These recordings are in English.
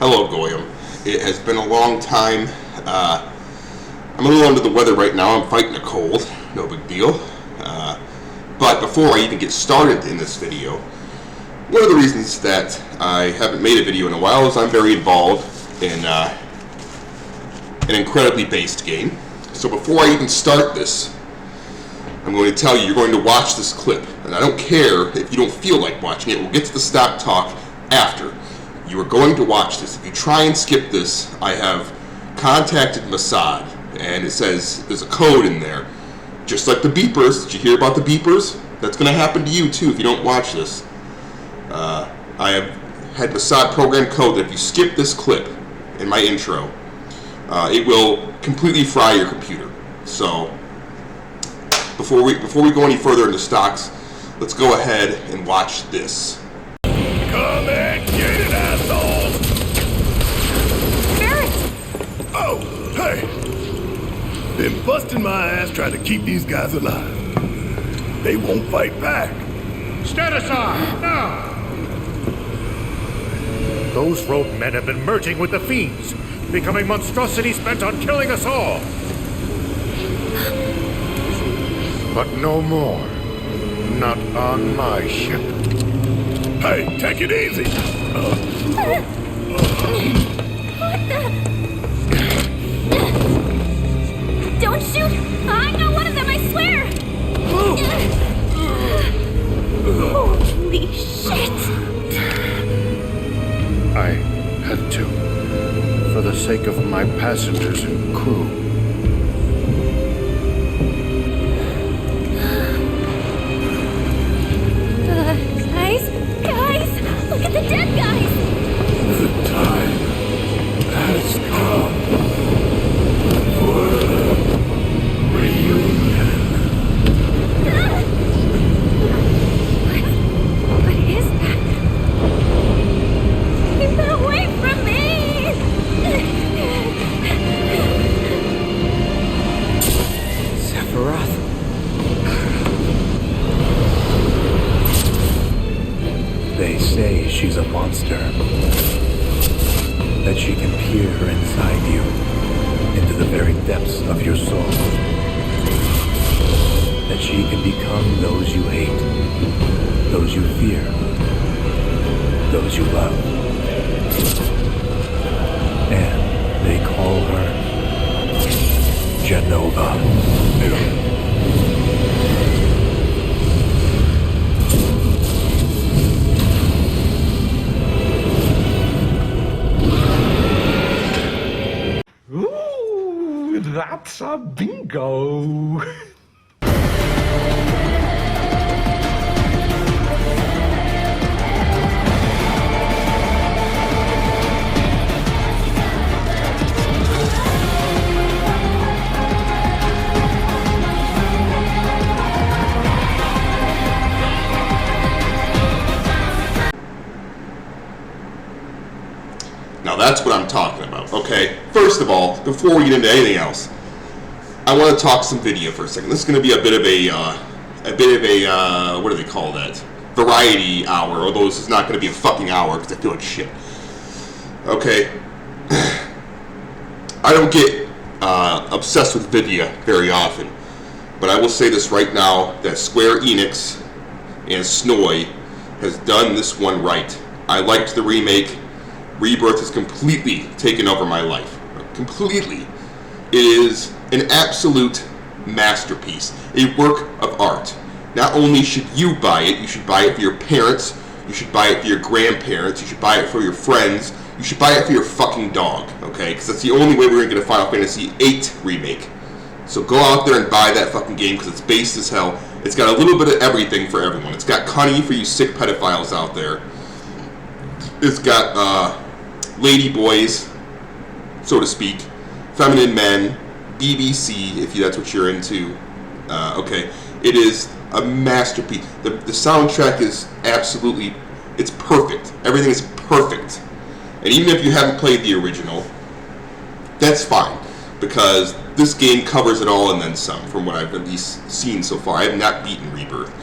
Hello, Goyim. It has been a long time. I'm a little under the weather right now. I'm fighting a cold. No big deal. But before I even get started in this video, one of the reasons that I haven't made a video in a while is I'm very involved in an incredibly based game. So before I even start this, I'm going to tell you, you're going to watch this clip. And I don't care if you don't feel like watching it. We'll get to the stock talk after. You are going to watch this. If you try and skip this, I have contacted Mossad, and it says there's a code in there. Just like the beepers. Did you hear about the beepers? That's going to happen to you too if you don't watch this. I have had Mossad program code that if you skip this clip in my intro, it will completely fry your computer. So before we go any further into stocks, let's go ahead and watch this. Come and get it, asshole! Barrett! Oh, hey! Been busting my ass trying to keep these guys alive. They won't fight back. Statusar, now! Those rogue men have been merging with the fiends, becoming monstrosities bent on killing us all. But no more. Not on my ship. Hey, take it easy! What the? Don't shoot! I'm not one of them, I swear! Holy shit! I had to. For the sake of my passengers and crew. Guys! Look at the dead guys! The time has come for the reunion. What is that? Keep that away from me! Sephiroth? They say she's a monster. That she can peer inside you, into the very depths of your soul. That she can become those you hate, those you fear, those you love. And they call her Jenova. Ooh, that's a bingo. Now that's what I'm talking about. Okay, first of all, before we get into anything else, I want to talk some video for a second. This is going to be a bit of a what do they call that? Variety hour. Although this is not going to be a fucking hour because I feel like shit. Okay, I don't get obsessed with video very often, but I will say this right now: that Square Enix and Snoy has done this one right. I liked the remake. Rebirth has completely taken over my life. Completely. It is an absolute masterpiece. A work of art. Not only should you buy it, you should buy it for your parents, you should buy it for your grandparents, you should buy it for your friends, you should buy it for your fucking dog, okay? Because that's the only way we're going to get a Final Fantasy VIII remake. So go out there and buy that fucking game because it's based as hell. It's got a little bit of everything for everyone. It's got Cunny for you sick pedophiles out there. It's got, lady boys, so to speak, feminine men, BBC, if that's what you're into. Okay, it is a masterpiece. The soundtrack is absolutely, it's perfect. Everything is perfect. And even if you haven't played the original, that's fine, because this game covers it all and then some, from what I've at least seen so far. I have not beaten Rebirth,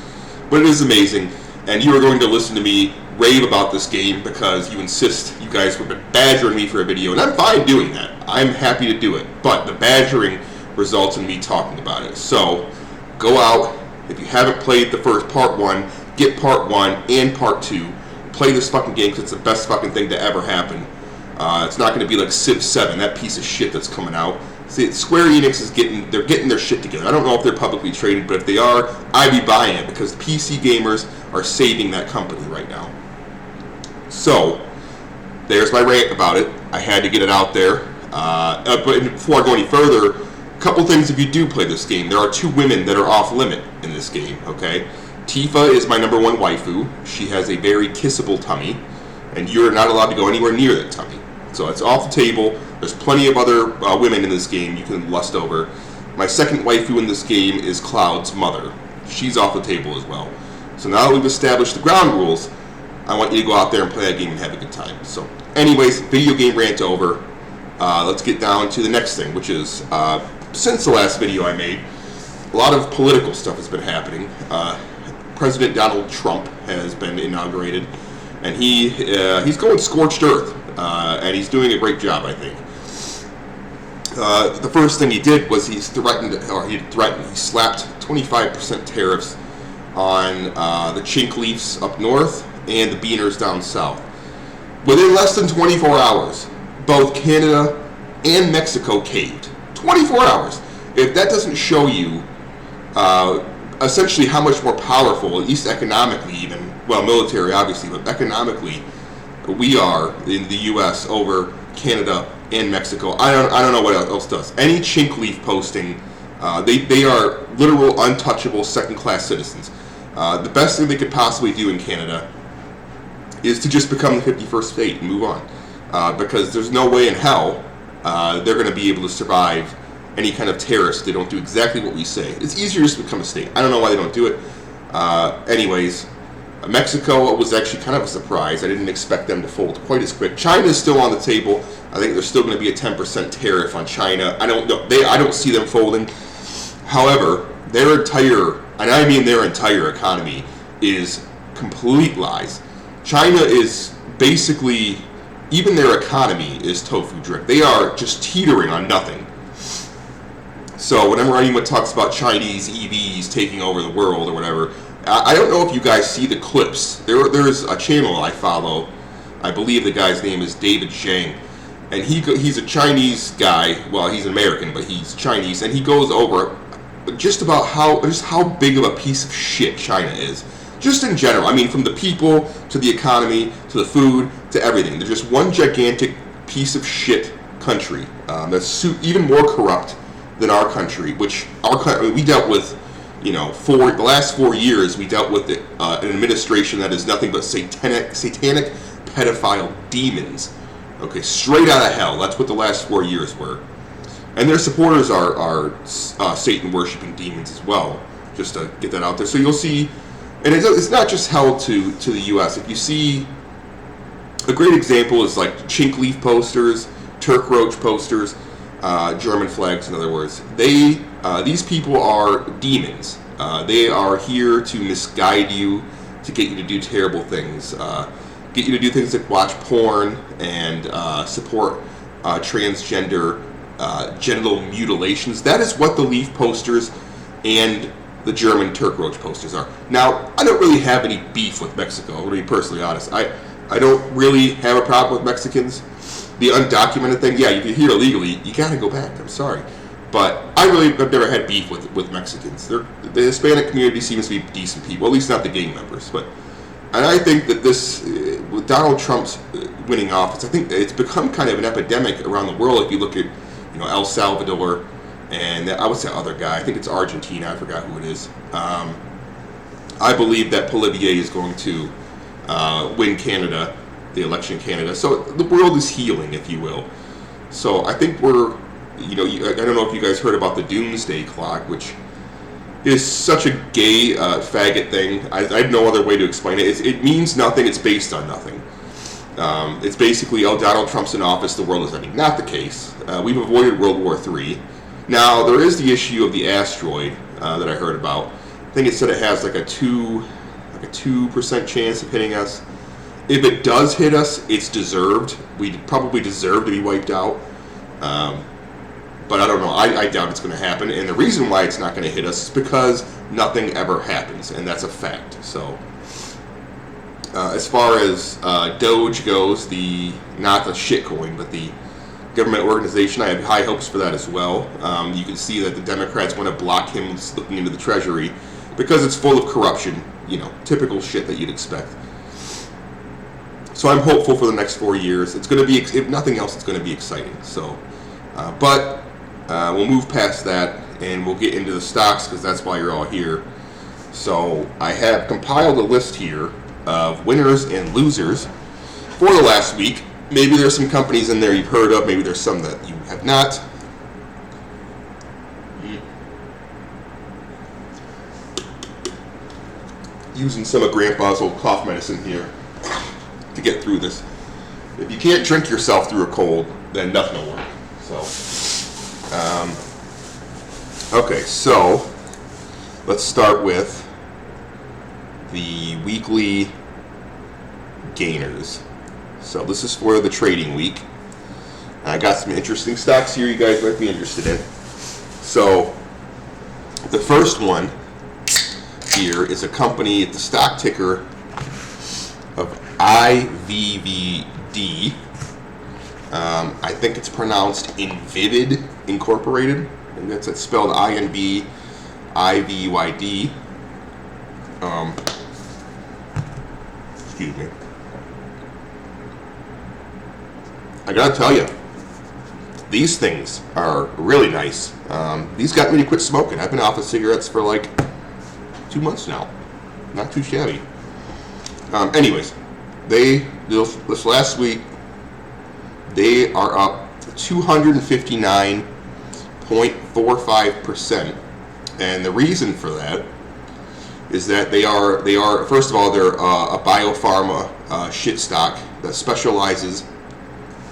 but it is amazing. And you are going to listen to me rave about this game because you insist you guys were badgering me for a video, and I'm fine doing that. I'm happy to do it, but the badgering results in me talking about it. So go out, if you haven't played the first part 1, get part 1 and part 2. Play this fucking game because it's the best fucking thing to ever happen. It's not going to be like Civ 7, that piece of shit that's coming out. See, Square Enix is getting their shit together. I don't know if they're publicly traded, but if they are, I'd be buying it because PC gamers are saving that company right now. So, there's my rant about it. I had to get it out there. But before I go any further, a couple things if you do play this game. There are 2 women that are off limit in this game, okay? Tifa is my number 1 waifu. She has a very kissable tummy, and you're not allowed to go anywhere near that tummy. So it's off the table. There's plenty of other women in this game you can lust over. My second waifu in this game is Cloud's mother. She's off the table as well. So now that we've established the ground rules, I want you to go out there and play that game and have a good time. So anyways, video game rant over. Let's get down to the next thing, which is, since the last video I made, a lot of political stuff has been happening. President Donald Trump has been inaugurated, and he's going scorched earth, and he's doing a great job, I think. The first thing he did was he slapped 25% tariffs on the chink leafs up north and the beaners down south. Within less than 24 hours, both Canada and Mexico caved. 24 hours. If that doesn't show you essentially how much more powerful, at least economically even, well, military obviously, but economically, we are in the U.S. over Canada and Mexico. I don't know what else does. Any chink leaf posting, they are literal untouchable second-class citizens. The best thing they could possibly do in Canada is to just become the 51st state and move on. Because there's no way in hell they're going to be able to survive any kind of terrorists. They don't do exactly what we say. It's easier just to become a state. I don't know why they don't do it. Anyways, Mexico was actually kind of a surprise. I didn't expect them to fold quite as quick. China is still on the table. I think there's still going to be a 10% tariff on China. I don't know. I don't see them folding. However, their entire economy is complete lies. China is basically, even their economy is tofu drip. They are just teetering on nothing. So whenever anyone talks about Chinese EVs taking over the world or whatever, I don't know if you guys see the clips. There's a channel I follow. I believe the guy's name is David Zhang, and he's a Chinese guy. Well, he's an American, but he's Chinese, and he goes over just about how big of a piece of shit China is. Just in general. I mean, from the people to the economy to the food to everything. They're just one gigantic piece of shit country that's even more corrupt than our country. Which we dealt with. You know, for the last 4 years, we dealt with an administration that is nothing but satanic pedophile demons. Okay, straight out of hell. That's what the last 4 years were. And their supporters are Satan-worshipping demons as well, just to get that out there. So you'll see, and it's not just held to the U.S. If you see, a great example is like chink leaf posters, Turk roach posters, German flags, in other words. These people are demons. They are here to misguide you, to get you to do terrible things, get you to do things like watch porn and support transgender genital mutilations. That is what the leaf posters and the German Turk roach posters are. Now, I don't really have any beef with Mexico, to be personally honest. I don't really have a problem with Mexicans. The undocumented thing, yeah, if you're here illegally, you gotta go back. I'm sorry. But I've never had beef with Mexicans. The Hispanic community seems to be decent people, at least not the gang members. And I think that with Donald Trump's winning office, I think it's become kind of an epidemic around the world. If you look at, El Salvador, and I would say other guy, I think it's Argentina, I forgot who it is. I believe that Polivier is going to win Canada, the election in Canada. So the world is healing, if you will. So I think we're, I don't know if you guys heard about the doomsday clock, which is such a gay faggot thing. I have no other way to explain it. It means nothing. It's based on nothing. It's basically, Donald Trump's in office, the world is ending. Not the case. We've avoided World War III. Now, there is the issue of the asteroid that I heard about. I think it said it has like a 2% chance of hitting us. If it does hit us, it's deserved. We probably deserve to be wiped out. But I don't know. I doubt it's going to happen. And the reason why it's not going to hit us is because nothing ever happens. And that's a fact. So, as far as Doge goes, not the shitcoin, but the government organization, I have high hopes for that as well. You can see that the Democrats want to block him looking into the Treasury because it's full of corruption. You know, typical shit that you'd expect. So I'm hopeful for the next 4 years. It's going to be, if nothing else, it's going to be exciting. So, but we'll move past that and we'll get into the stocks because that's why you're all here. So I have compiled a list here of winners and losers for the last week. Maybe there's some companies in there you've heard of. Maybe there's some that you have not. Using some of Grandpa's old cough medicine here to get through this. If you can't drink yourself through a cold, then nothing will work. So, okay, so let's start with the weekly gainers. So this is for the trading week. I got some interesting stocks here you guys might be interested in. So the first one here is a company, the stock ticker of IVVD. I think it's pronounced Invivid Incorporated, and that's it's spelled INVIVYD. Excuse me. I gotta tell you, these things are really nice. These got me to quit smoking. I've been off of cigarettes for like 2 months now. Not too shabby. Anyways, this last week, they are up 259.45%. And the reason for that is that they are first of all, they're a biopharma shit stock that specializes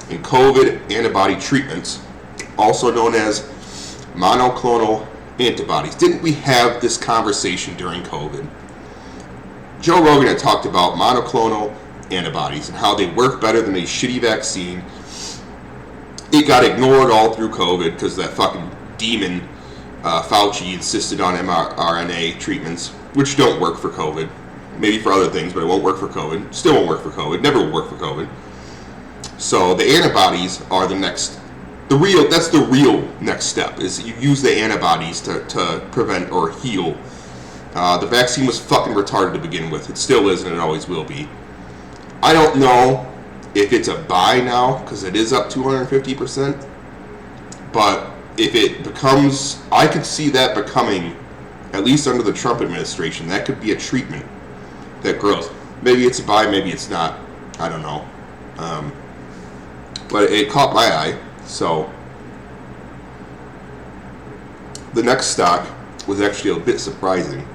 in COVID antibody treatments, also known as monoclonal antibodies. Didn't we have this conversation during COVID? Joe Rogan had talked about monoclonal antibodies and how they work better than a shitty vaccine. It got ignored all through COVID because that fucking demon Fauci insisted on mRNA treatments, which don't work for COVID. Maybe for other things, but it won't work for COVID. Still won't work for COVID. Never will work for COVID. So the antibodies are that's the real next step, is you use the antibodies to prevent or heal. The vaccine was fucking retarded to begin with. It still is, and it always will be. I don't know if it's a buy now, because it is up 250%. But if it becomes, I could see that becoming, at least under the Trump administration, that could be a treatment that grows. Maybe it's a buy, maybe it's not. I don't know. But it caught my eye. So the next stock was actually a bit surprising.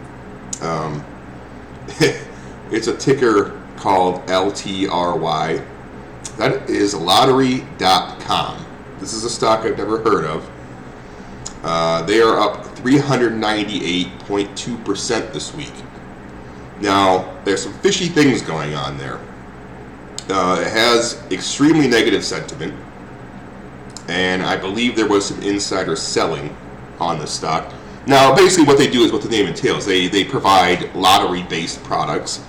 It's a ticker called LTRY. That is lottery.com. This is a stock I've never heard of. They are up 398.2% this week. Now, there's some fishy things going on there. It has extremely negative sentiment, and I believe there was some insider selling on the stock. Now, basically what they do is what the name entails. They provide lottery-based products.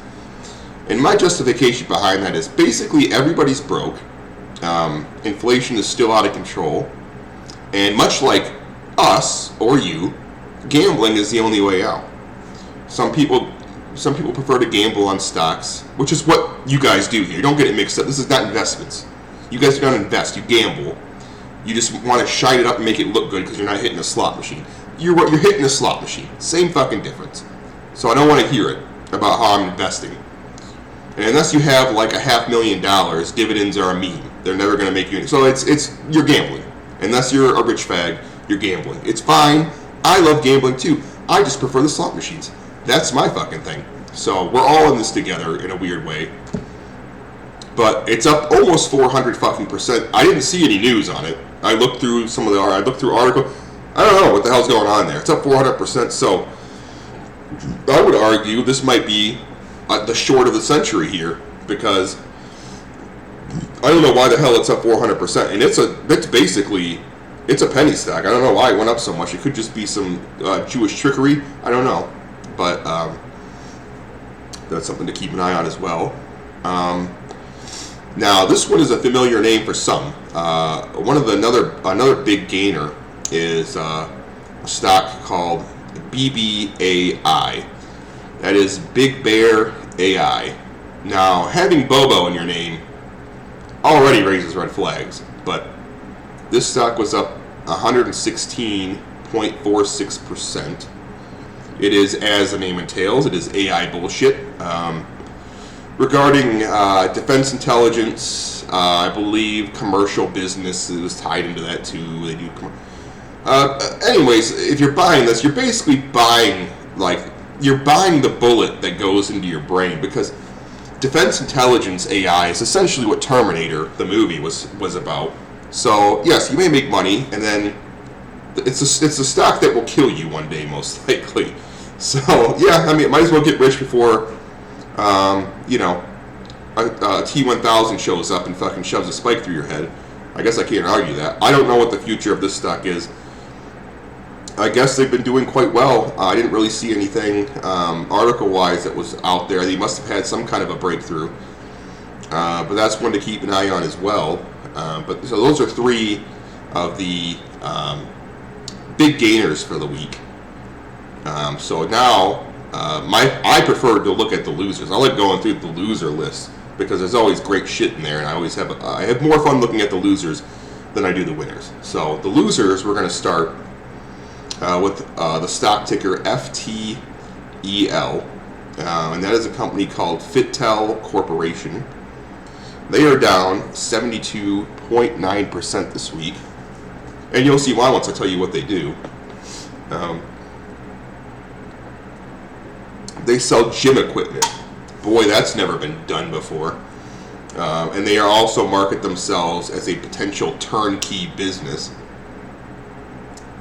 And my justification behind that is basically everybody's broke. Inflation is still out of control. And much like us or you, gambling is the only way out. Some people prefer to gamble on stocks, which is what you guys do here. Don't get it mixed up. This is not investments. You guys don't invest. You gamble. You just want to shine it up and make it look good because you're not hitting a slot machine. You're hitting a slot machine. Same fucking difference. So I don't want to hear it about how I'm investing. And unless you have like $500,000, dividends are a meme. They're never going to make you. So you're gambling. Unless you're a rich fag, you're gambling. It's fine. I love gambling too. I just prefer the slot machines. That's my fucking thing. So we're all in this together in a weird way. But it's up almost 400%. I didn't see any news on it. I looked through articles. I don't know what the hell's going on there. It's up 400%. So I would argue this might be the short of the century here. because I don't know why the hell it's up 400%, and it's basically a penny stock. I don't know why it went up so much. It could just be some Jewish trickery. I don't know, but that's something to keep an eye on as well. Now this one is a familiar name for some. Another big gainer is a stock called BBAI. That is Big Bear AI. Now, having Bobo in your name already raises red flags, but this stock was up 116.46%. It is, as the name entails, it is AI bullshit. Regarding defense intelligence, I believe commercial business is tied into that too. They do. Anyways, if you're buying this, you're basically buying the bullet that goes into your brain, because defense intelligence AI is essentially what Terminator, the movie, was about. So yes, you may make money, and then it's a stock that will kill you one day, most likely. So yeah, I mean, it might as well get rich before a T-1000 shows up and fucking shoves a spike through your head. I guess I can't argue that. I don't know what the future of this stock is. I guess they've been doing quite well. I didn't really see anything article-wise that was out there. They must have had some kind of a breakthrough. But that's one to keep an eye on as well. So those are three of the big gainers for the week. So now, I prefer to look at the losers. I like going through the loser list because there's always great shit in there, and I have more fun looking at the losers than I do the winners. So the losers, we're going to start with the stock ticker FTEL, and that is a company called Fittel Corporation. They are down 72.9% this week, and you'll see why once I tell you what they do. They sell gym equipment. Boy, that's never been done before. And they are also market themselves as a potential turnkey business.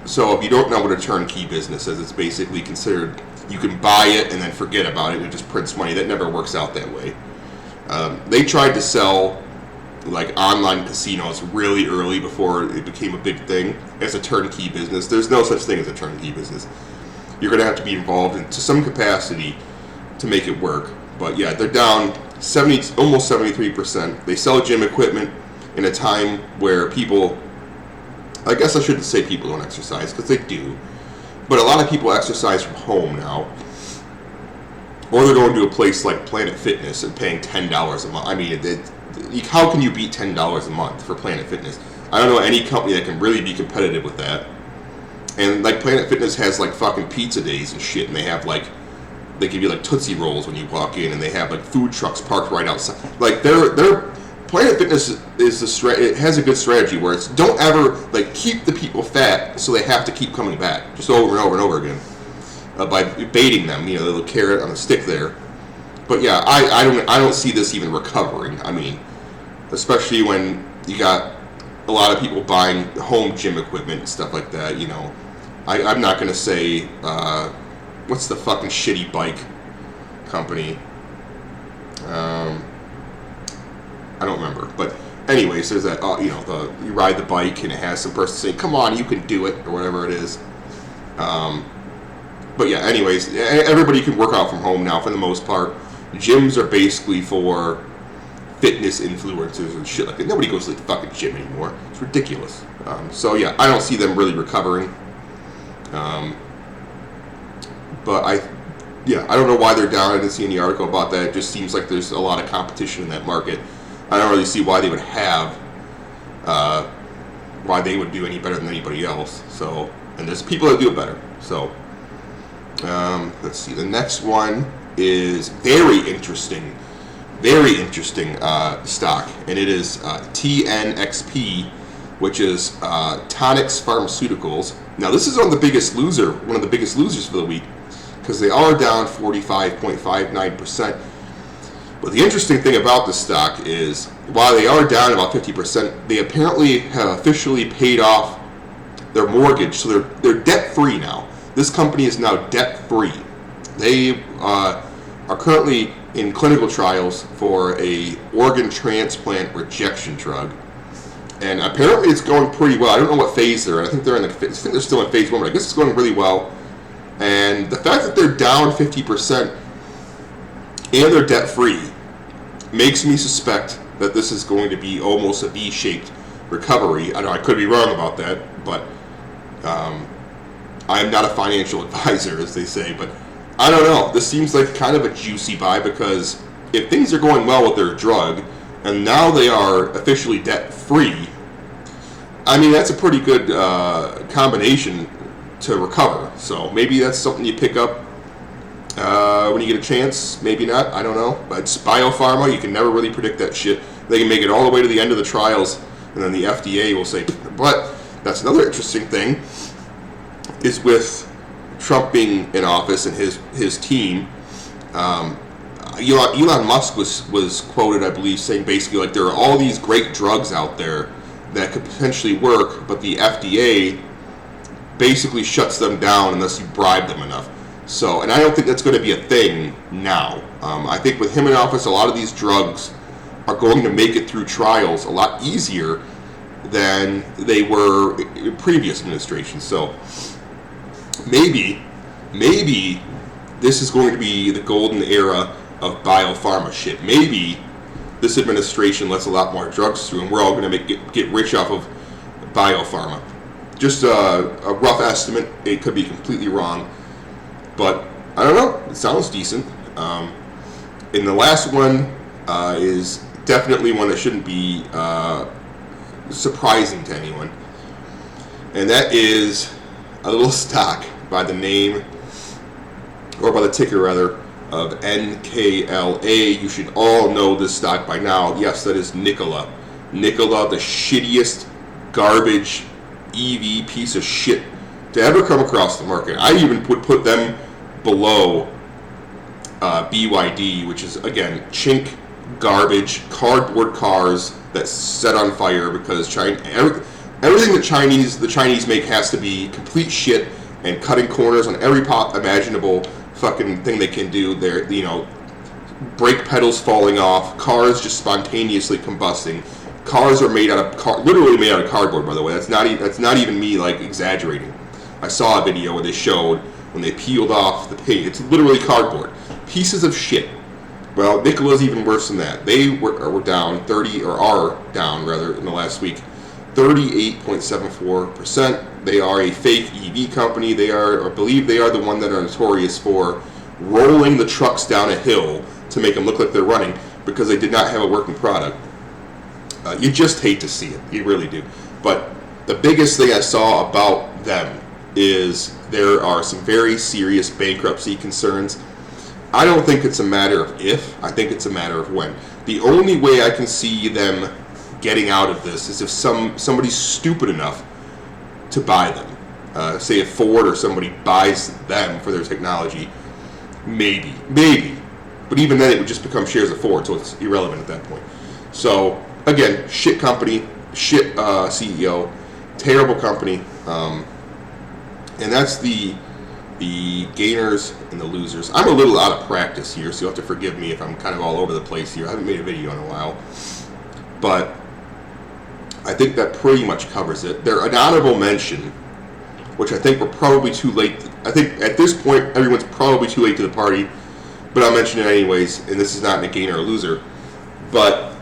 So if you don't know what a turnkey business is, it's basically considered you can buy it and then forget about it. It just prints money. That never works out that way. They tried to sell like online casinos really early before it became a big thing as a turnkey business. There's no such thing as a turnkey business. You're going to have to be involved to some capacity to make it work. But yeah, they're down almost 73%. They sell gym equipment in a time where people, I guess I shouldn't say people don't exercise, because they do, but a lot of people exercise from home now, or they're going to a place like Planet Fitness and paying $10 a month. I mean, how can you beat $10 a month for Planet Fitness? I don't know any company that can really be competitive with that. And like Planet Fitness has like fucking pizza days and shit, and they have like, they give you like Tootsie Rolls when you walk in, and they have like food trucks parked right outside. Like their Planet Fitness it has a good strategy where it's don't ever like keep the people fat so they have to keep coming back just over and over and over again by baiting them, the little carrot on the stick there. But yeah, I don't see this even recovering. I mean, especially when you got a lot of people buying home gym equipment and stuff like that. I'm not gonna say what's the fucking shitty bike company. I don't remember, but anyways, there's that, you ride the bike and it has some person saying, come on, you can do it, or whatever it is. But yeah, anyways, everybody can work out from home now for the most part. Gyms are basically for fitness influencers and shit like that. Nobody goes to the fucking gym anymore. It's ridiculous. So yeah, I don't see them really recovering. But I don't know why they're down. I didn't see any article about that. It just seems like there's a lot of competition in that market. I don't really see why they would why they would do any better than anybody else. So, and there's people that do it better. So, let's see. The next one is very interesting stock, and it is TNXP, which is Tonix Pharmaceuticals. Now, this is one of the biggest losers for the week, because they are down 45.59%. But the interesting thing about this stock is, while they are down about 50%, they apparently have officially paid off their mortgage, so they're debt-free now. This company is now debt-free. They are currently in clinical trials for a organ transplant rejection drug. And apparently it's going pretty well. I don't know what phase they're in. I think they're still in phase 1, but I guess it's going really well. And the fact that they're down 50% and they're debt-free makes me suspect that this is going to be almost a V-shaped recovery. I know I could be wrong about that, but I'm not a financial advisor, as they say. But I don't know. This seems like kind of a juicy buy, because if things are going well with their drug, and now they are officially debt-free, I mean, that's a pretty good combination to recover. So maybe that's something you pick up when you get a chance. Maybe not. I don't know. But it's biopharma. You can never really predict that shit. They can make it all the way to the end of the trials, and then the FDA will say. But that's another interesting thing, is with Trump being in office and his team. Elon Musk was quoted, I believe, saying basically like there are all these great drugs out there that could potentially work, but the FDA basically shuts them down unless you bribe them enough. So, and I don't think that's going to be a thing now. I think with him in office, a lot of these drugs are going to make it through trials a lot easier than they were in previous administrations. So maybe this is going to be the golden era of biopharma shit. Maybe this administration lets a lot more drugs through, and we're all going to get rich off of biopharma. Just a rough estimate. It could be completely wrong, but I don't know. It sounds decent. And the last one is definitely one that shouldn't be surprising to anyone, and that is a little stock by the name, or by the ticker rather, of NKLA. You should all know this stock by now. Yes, that is Nikola. Nikola, the shittiest garbage EV piece of shit to ever come across the market. I even put them below BYD, which is, again, chink garbage, cardboard cars that set on fire because everything the Chinese make has to be complete shit and cutting corners on every imaginable fucking thing they can do. They're, brake pedals falling off, cars just spontaneously combusting. Cars are made out of literally made out of cardboard, by the way. That's not even me like exaggerating. I saw a video where they showed when they peeled off the paint. It's literally cardboard, pieces of shit. Well, Nikola's even worse than that. They were down 30, or are down rather, in the last week, 38.74%. They are a fake EV company. They are, I believe, they are the one that are notorious for rolling the trucks down a hill to make them look like they're running because they did not have a working product. You just hate to see it. You really do. But the biggest thing I saw about them is there are some very serious bankruptcy concerns. I don't think it's a matter of if. I think it's a matter of when. The only way I can see them getting out of this is if somebody's stupid enough to buy them. Say if Ford or somebody buys them for their technology, maybe. But even then it would just become shares of Ford, so it's irrelevant at that point. So, again, shit company, shit CEO, terrible company, and that's the gainers and the losers. I'm a little out of practice here, so you'll have to forgive me if I'm kind of all over the place here. I haven't made a video in a while, but I think that pretty much covers it. They're an honorable mention, which I think we're probably too late. I think at this point, everyone's probably too late to the party, but I'll mention it anyways, and this is not a gainer or loser. But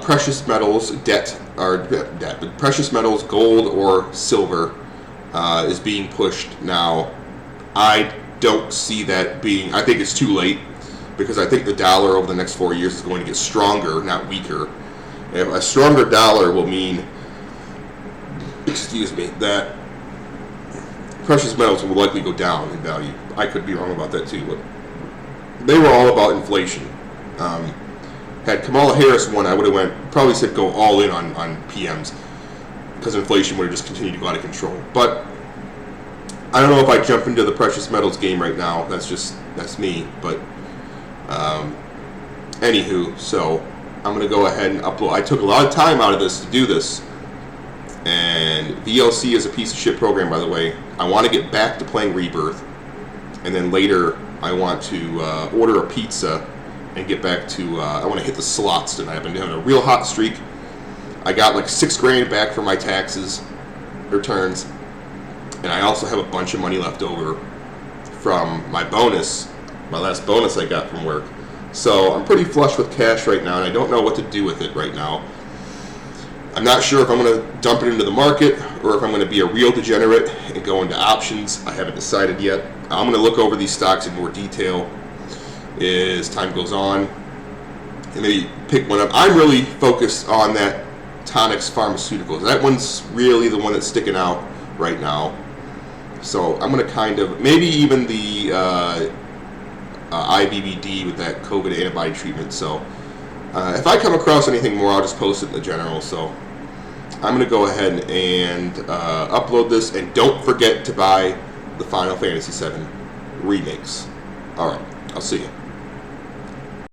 precious metals, but precious metals, gold or silver, is being pushed now. I don't see that being, I think it's too late, because I think the dollar over the next 4 years is going to get stronger, not weaker. And a stronger dollar will mean, that precious metals will likely go down in value. I could be wrong about that too, but they were all about inflation. Had Kamala Harris won, I would have probably said go all in on PMs, because inflation would have just continued to go out of control. But I don't know if I jump into the precious metals game right now. That's me. But anywho, so I'm going to go ahead and upload. I took a lot of time out of this to do this. And VLC is a piece of shit program, by the way. I want to get back to playing Rebirth. And then later, I want to order a pizza and get back to, I want to hit the slots tonight. I've been having a real hot streak. I got like $6 grand back from my taxes returns, and I also have a bunch of money left over from my bonus, my last bonus I got from work. So I'm pretty flush with cash right now, and I don't know what to do with it right now. I'm not sure if I'm going to dump it into the market or if I'm going to be a real degenerate and go into options. I haven't decided yet. I'm going to look over these stocks in more detail as time goes on and maybe pick one up. I'm really focused on that Tonix Pharmaceuticals. That one's really the one that's sticking out right now. So I'm going to kind of, maybe even the IBBD with that COVID antibody treatment. So if I come across anything more, I'll just post it in the general. So I'm going to go ahead and upload this. And don't forget to buy the Final Fantasy VII remakes. Alright, I'll see you.